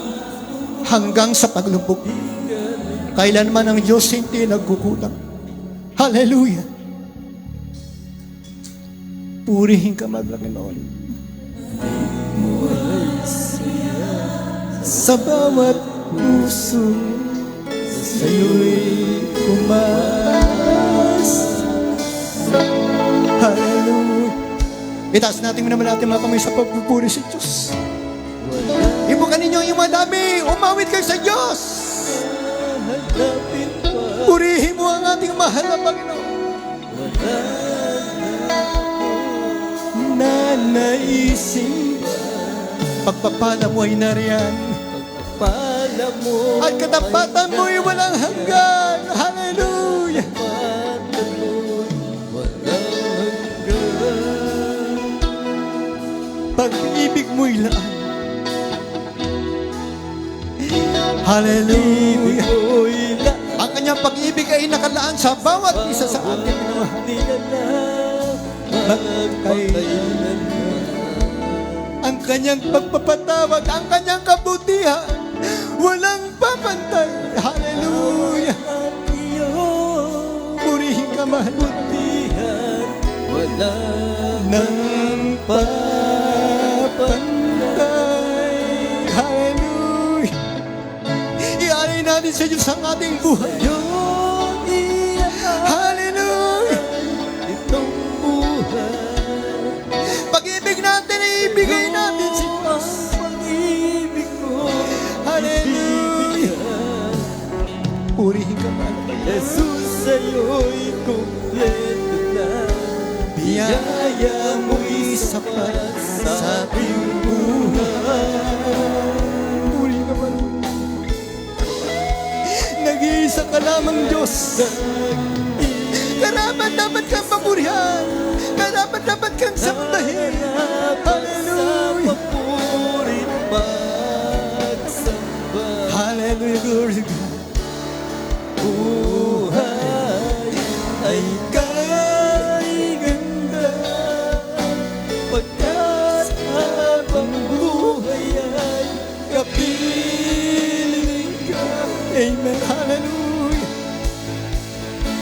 hanggang sa paglubog, kailanman ang Diyos hindi nagkukulang. Hallelujah. Purihin ka, Panginoon. Sa bawat puso, sa'yo'y kumas. Hallelujah. Itaas natin naman natin mga kamay sa pagpupuri sa Diyos. Ibukan ninyo yung mga dami. Umawit kayo sa Diyos. Purihin mo ang ating mahal na Panginoon. Nanaisin pagpapala mo ay nariyan. At katapatan mo ay walang hanggan. Hallelujah. Pag-ibig mo'y laan. Hallelujah. Ang kanyang pag-ibig ay nakalaan sa bawat isa sa atin. Ang kanyang pagpapatawad, ang kanyang kabutihan, walang papantay. Hallelujah. Purihin ka, mahal. Nang papantay. Hallelujah. Ialay natin sa Diyos ang ating buhay. Hallelujah. Itong buhay. Pag-ibig natin ay ibigay natin sa Diyos. Pag-ibig ko. Hallelujah. Purihin ka, mahal. Jesus, sa'yo'y kumpleto na. Biyaya mo'y sapat sa ating buhay. Puri ka man. Nag-iisa ka lamang, Diyos. Karapat dapat kang papurihan. Karapat dapat kang sambahin. Hallelujah. Hallelujah, glory to God. Buhay ay ganda pagkat habang buhay ay kapiling ka. Amen. Hallelujah.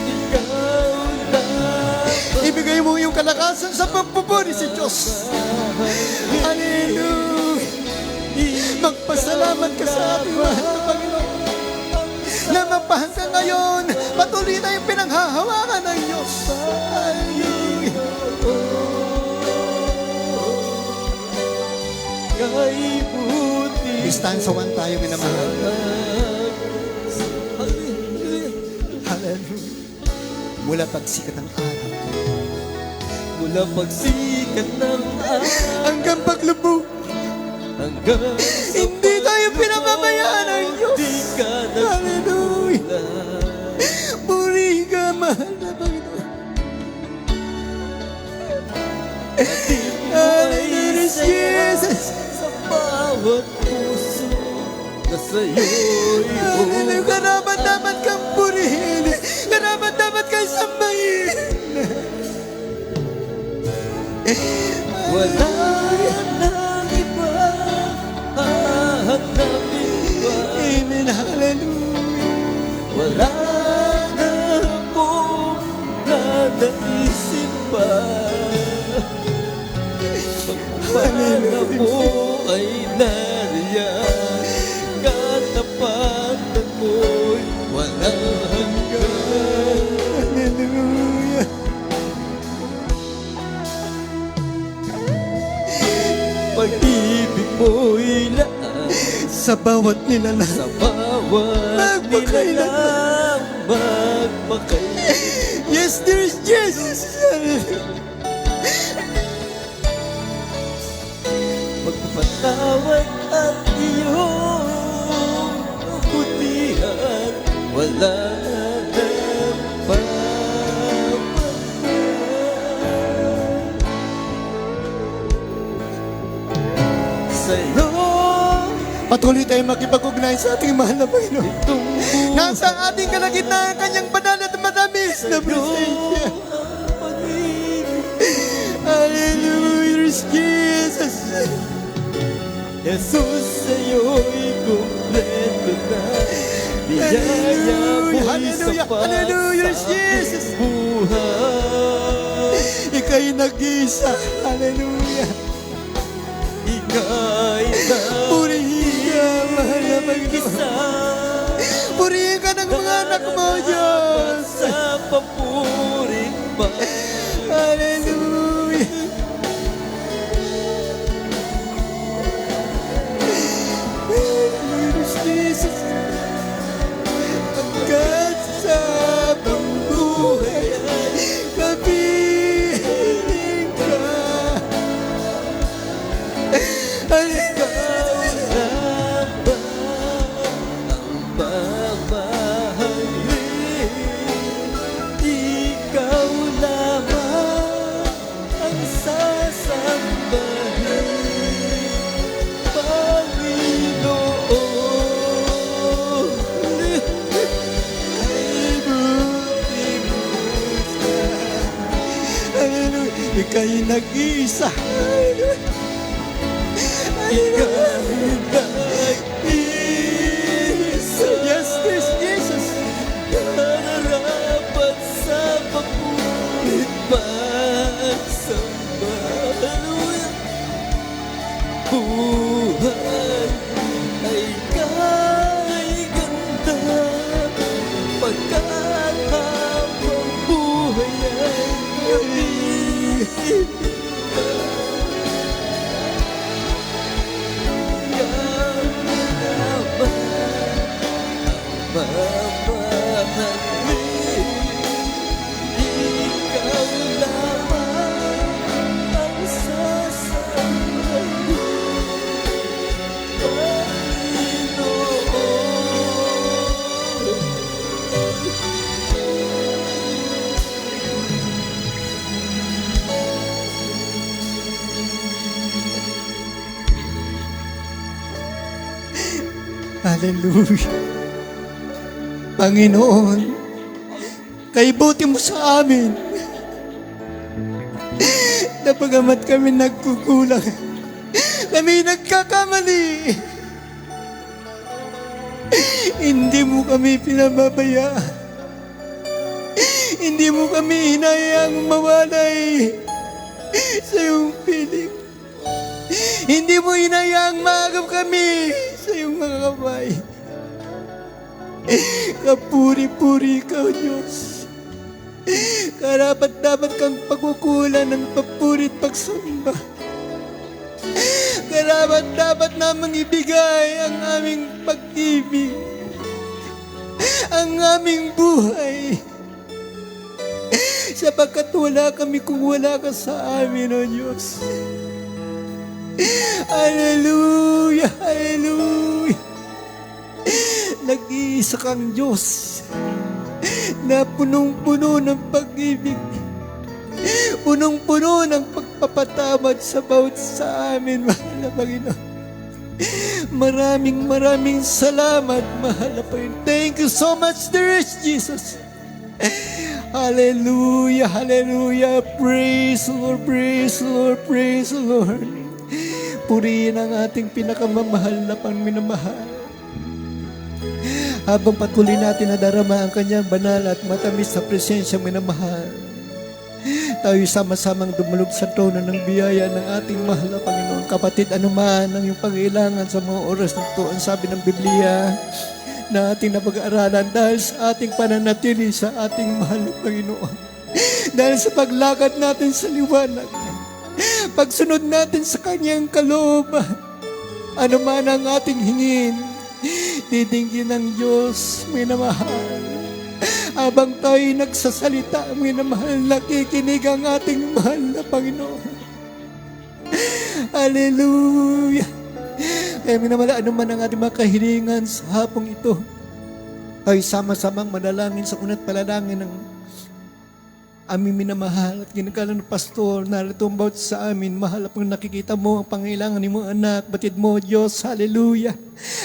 Ikaw dapat ibigay mo yung kalakasan sa pagpupuri sa Diyos. Hallelujah. Magpasalamat ka sa ating mahal na Panginoon na magpahanggang ngayon patuloy na yung pinanghahawakan ng Diyos. Stand sa one tayo, minamahal. Hallelujah. Mula pagsikat ng araw, mula pagsikat ng araw hanggang paglubog. hanggang sa Hindi tayo pinababayaan ng Diyos. di ka Hallelujah. nagkulang. Puri ka, mahal na Panginoon. Hallelujah, Jesus. Sa bawat puso na sa'yo'y Hallelujah. Karapat-dapat kang purihin. Karapat-dapat kang sambahin. wala nang iba hahanapin pa. Amen. Hallelujah. Wala na akong nadaisin pa. Pagpapala mo ay nariyan, katapatan mo'y walang hanggan. Hallelujah. Pag-ibig mo'y laan Sa bawat nilalang. sa bawat nilalang magpakailan. Yes, there's Jesus. Magpapatawad at iyong kabutihan, wala nang papagal. Sa'yo Patuloy tayo makipag-ugnayan sa ating mahal na Panginoon. itong Nasa ating kalagitnaan ang kanyang banal at matamis na presensya. Hallelujah, Jesus. Jesus, sa'yo'y kumpleto na. Biyaya mo'y Hallelujah, sapat hallelujah, sa Jesus. aking buhay. Ika'y nag-isa. Hallelujah. Ika'y na Purihin ka, mahal na Panginoon. isa. Purihin ka ng mga anak mo, Diyos. Sa papuring pa. Hallelujah. Hallelujah, Jesus. Pagkat sa pambuhay ay kapiling ka. Hallelujah. Ikaw lamang ang sasambahin, Panginoon. Hallelujah. Ika'y nag-isa. Ikaw nag-isa. Yes, yes, Jesus. Nararapat sa papulit pagsamba. Hallelujah. Buhay ay kay ganda, pagkat habang buhay ay gabi. Ikaw lamang ang sasambahin, Panginoon. Hallelujah. Panginoon, kay buti mo sa amin. Napagamat kami nagkukulang, kami nagkakamali. Hindi mo kami pinababayaan. Hindi mo kami hinayang mawalay sa iyong piling. Hindi mo hinayang maagap kami sa iyong mga kamay. Kapuri-puri ka, Diyos. Karapat-dapat kang pagkukulan ng papuri at pagsamba. Karapat-dapat namang ibigay ang aming pag-ibig, ang aming buhay sapagkat wala kami kung wala ka sa amin, O Diyos. Hallelujah, hallelujah. Nag-iisa kang Diyos na punong-puno ng pag-ibig, punong-puno ng pagpapatawad sa bawat sa amin, mahal na Panginoon. Maraming salamat, mahal na Panginoon. Thank you so much, dear Jesus. Hallelujah, hallelujah. Praise the Lord, praise the Lord, praise the Lord. Purihin ang ating pinakamamahal na minamahal. Habang patuloy natin na darama ang kanyang banal at matamis na presensya minamahal, tayo sama-samang dumulog sa trono ng biyaya ng ating mahal na Panginoon. Kapatid, anuman ang iyong pangailangan sa mga oras na ito, ang sabi ng Biblia na ating napag-aaralan dahil sa ating pananatili sa ating mahal na Panginoon. Dahil sa paglakad natin sa liwanag, pagsunod natin sa kanyang kalooban, anuman ang ating hingin, didinggin ng Diyos, minamahal. Habang tayo nagsasalita, minamahal, nakikinig ang ating mahal na Panginoon. Hallelujah! Kaya minamahal, anuman ang ating mga kahilingan sa hapong ito, tayo sama-samang manalangin sa kunat palalangin ng aming minamahal at ginagalang ng pastor, narito ang bawat sa amin, mahal pang nakikita mo ang pangailangan ni mo anak, batid mo Diyos, hallelujah.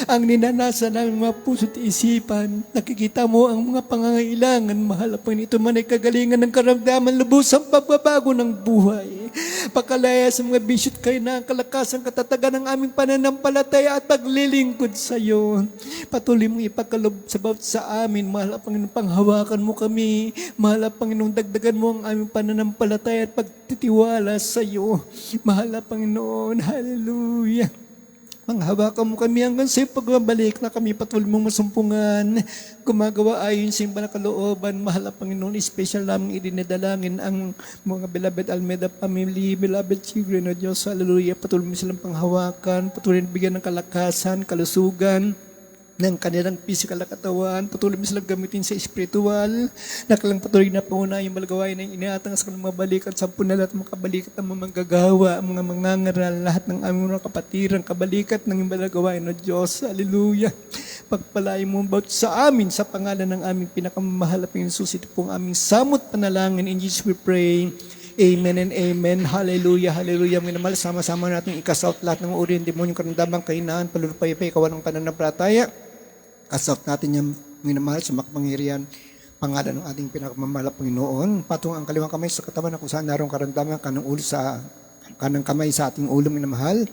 Ang ninanasa ng mga puso't isipan, nakikita mo ang mga pangangailangan, mahal pang ito man ay kagalingan ng karamdaman, lubusang pagbabago ng buhay. Pagkalaya sa mga bisyot kayo na ang kalakasan, katatagan ng aming pananampalataya at paglilingkod sa iyo. Patuloy mong ipagkalob sa bawat sa amin, mahal Panginoon, panghawakan mo kami, mahal Panginoon, dagdagan mo ang aming pananampalataya at pagtitiwala sa iyo. Mahal na Panginoon, hallelujah. Manghawakan mo kami hanggang sa pagbabalik na kami patuloy mong masumpungan, gumagawa ayon sa iyong kalooban. Mahal na Panginoon, special lamang idinadalangin ang mga beloved Almeida family, beloved children, O Diyos, hallelujah. Patuloy mo silang panghawakan, patuloy bigyan ng kalakasan, kalusugan, ng kanilang physical na katawan, patuloy mo silang gamitin sa spiritual, nakalang patuloy na pauna yung malagawain ng iniatang sa kanilang mga balikat, sampun na lahat mga kabalikat ng mga manggagawa, mga mangangaral, lahat ng aming mga kapatiran, kabalikat ng yung malagawain ng Diyos. Hallelujah. Pagpalain mo bawat sa amin, sa pangalan ng aming pinakamamahal na Panginoon, ito pong aming samot panalangin. In Jesus we pray. Amen and amen. Hallelujah, hallelujah. Minamahal, sama-sama natin ikasout lahat ng uri ng demonyong karandamang kahinaan, palulupay-pay, kawan ng pananampalataya. Kasout natin yung minamahal sa makapangyarihan pangalan ng ating pinakamamahal na Panginoon. Patong ang kaliwang kamay sa katawan na kung saan narong karamdaman, kanang kamay sa ating ulo, minamahal.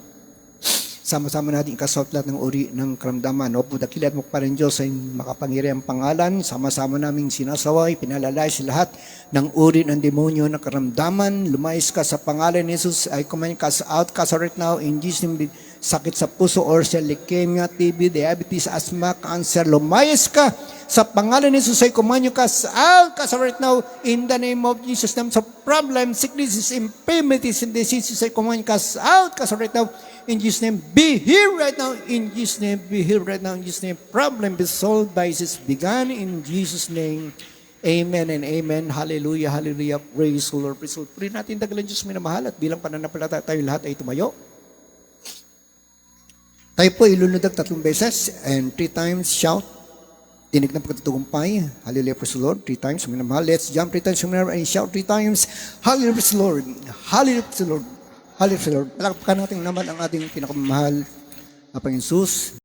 Sama-sama natin ikasout lahat ng uri ng karamdaman. O po, dakilat mo pa rin Diyos sa makapangyarihan pangalan. Sama-sama naming sinasaway, pinalalay sa lahat ng uri ng demonyo na karamdaman. Lumayas ka sa pangalan ni Jesus. I command you, cast out, cast out right now in Jesus' name. Sakit sa puso or sa leukemia, TB, diabetes, asthma, cancer. Lumayas ka sa pangalan ni Jesus. I command you, cast out right now in the name of Jesus. Sa problem, sicknesses, infirmities, and diseases, I command you, cast out right now in Jesus' name. Be here right now in Jesus' name. Be here right now in Jesus' name. Problem be solved by Jesus began in Jesus' name. Amen and amen. Hallelujah, hallelujah. Praise the Lord, praise the Lord. Puri natin dagalan Diyos minamahal at bilang pananampalataya tayo lahat ay tumayo. Tayo po iluludag 3 beses and 3 times shout. Tinig ng pagkatutugumpay. Hallelujah, praise the Lord. 3 times. Minamahal. Let's jump 3 times and shout 3 times. Hallelujah, praise the Lord. Hallelujah, praise the Lord. Hallelujah, praise the Lord. Palakpakan natin naman ang ating pinakamahal na Panginoon Jesus.